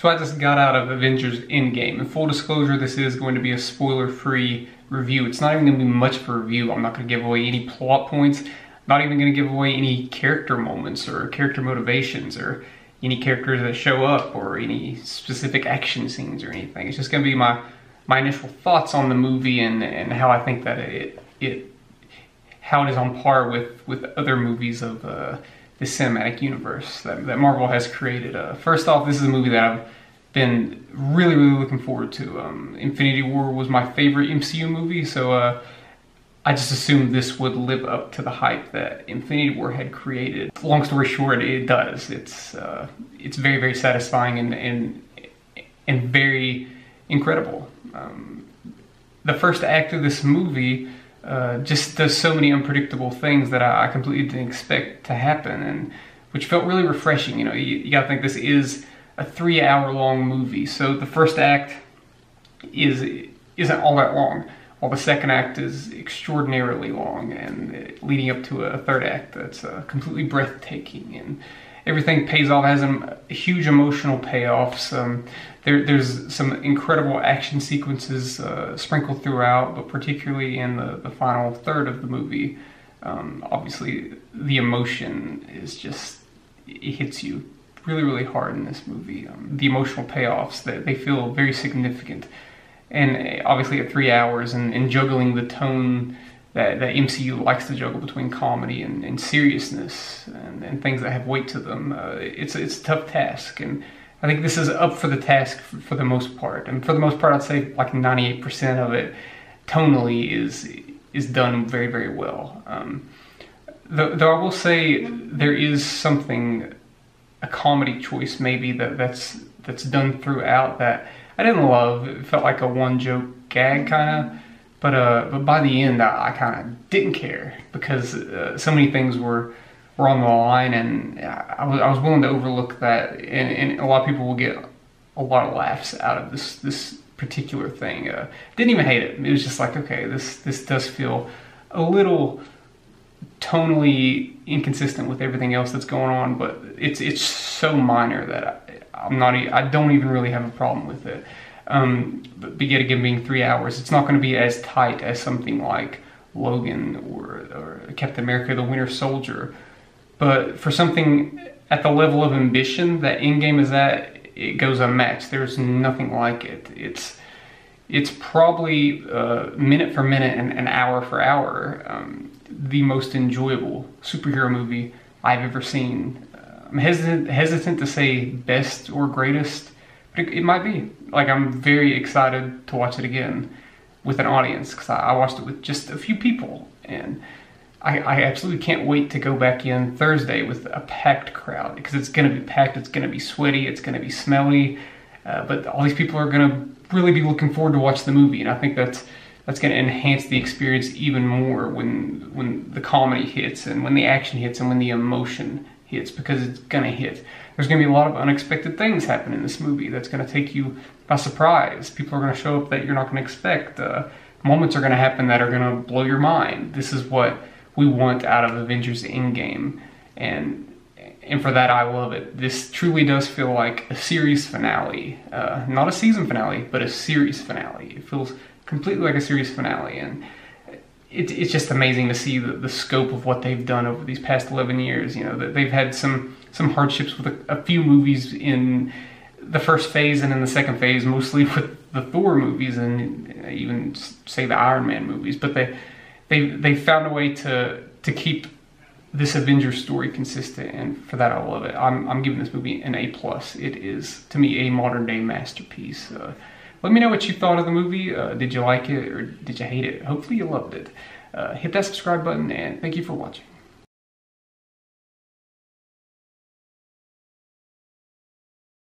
So I just got out of Avengers Endgame. In full disclosure, this is going to be a spoiler-free review. It's not even going to be much of a review. I'm not going to give away any plot points. Not even going to give away any character moments or character motivations or any characters that show up or any specific action scenes or anything. It's just going to be my initial thoughts on the movie and how I think that how it is on par with other movies of the cinematic universe that Marvel has created. First off, this is a movie that I've been really looking forward to. Infinity War was my favorite MCU movie, so I just assumed this would live up to the hype that Infinity War had created. Long story short, it does. It's very satisfying and very incredible. The first act of this movie just does so many unpredictable things that I completely didn't expect to happen, and which felt really refreshing. You know, you gotta think this is a 3-hour-long movie, so the first act isn't all that long, while the second act is extraordinarily long, and leading up to a third act that's completely breathtaking, and everything pays off, has huge emotional payoffs. There's some incredible action sequences sprinkled throughout, but particularly in the final third of the movie. Obviously, the emotion is just, it hits you really hard in this movie. The emotional payoffs, they feel very significant. And obviously at 3 hours and juggling the tone that MCU likes to juggle between comedy and seriousness and things that have weight to them, it's a tough task. And I think this is up for the task for the most part. And for the most part, I'd say like 98% of it tonally is done very well. Though I will say there is something, a comedy choice maybe that's done throughout that I didn't love. It felt like a one-joke gag kind of. But by the end, I kind of didn't care because so many things were on the line, and I was willing to overlook that. And a lot of people will get a lot of laughs out of this particular thing. Didn't even hate it. It was just like, okay, this does feel a little tonally inconsistent with everything else that's going on, but it's so minor that I don't even really have a problem with it. But yet again, being 3 hours, it's not going to be as tight as something like Logan or Captain America: The Winter Soldier. But for something at the level of ambition that Endgame is at, it goes unmatched. There's nothing like it. It's probably minute for minute and hour for hour the most enjoyable superhero movie I've ever seen. I'm hesitant to say best or greatest, but it might be. Like, I'm very excited to watch it again with an audience, because I watched it with just a few people, and I absolutely can't wait to go back in Thursday with a packed crowd, because it's going to be packed, it's going to be sweaty, it's going to be smelly, but all these people are going to really be looking forward to watch the movie, and I think that's going to enhance the experience even more when the comedy hits, and when the action hits, and when the emotion hits, because it's going to hit. There's going to be a lot of unexpected things happen in this movie that's going to take you by surprise. People are going to show up that you're not going to expect. Moments are going to happen that are going to blow your mind. This is what we want out of Avengers Endgame, and for that I love it. This truly does feel like a series finale. Not a season finale, but a series finale. It feels completely like a series finale, and it's just amazing to see the scope of what they've done over these past 11 years. You know, that they've had some hardships with a few movies in the first phase and in the second phase, mostly with the Thor movies and even say the Iron Man movies. But they found a way to keep this Avengers story consistent, and for that I love it. I'm giving this movie an A+. It is, to me, a modern day masterpiece. Let me know what you thought of the movie. Did you like it or did you hate it? Hopefully you loved it. Hit that subscribe button, and thank you for watching.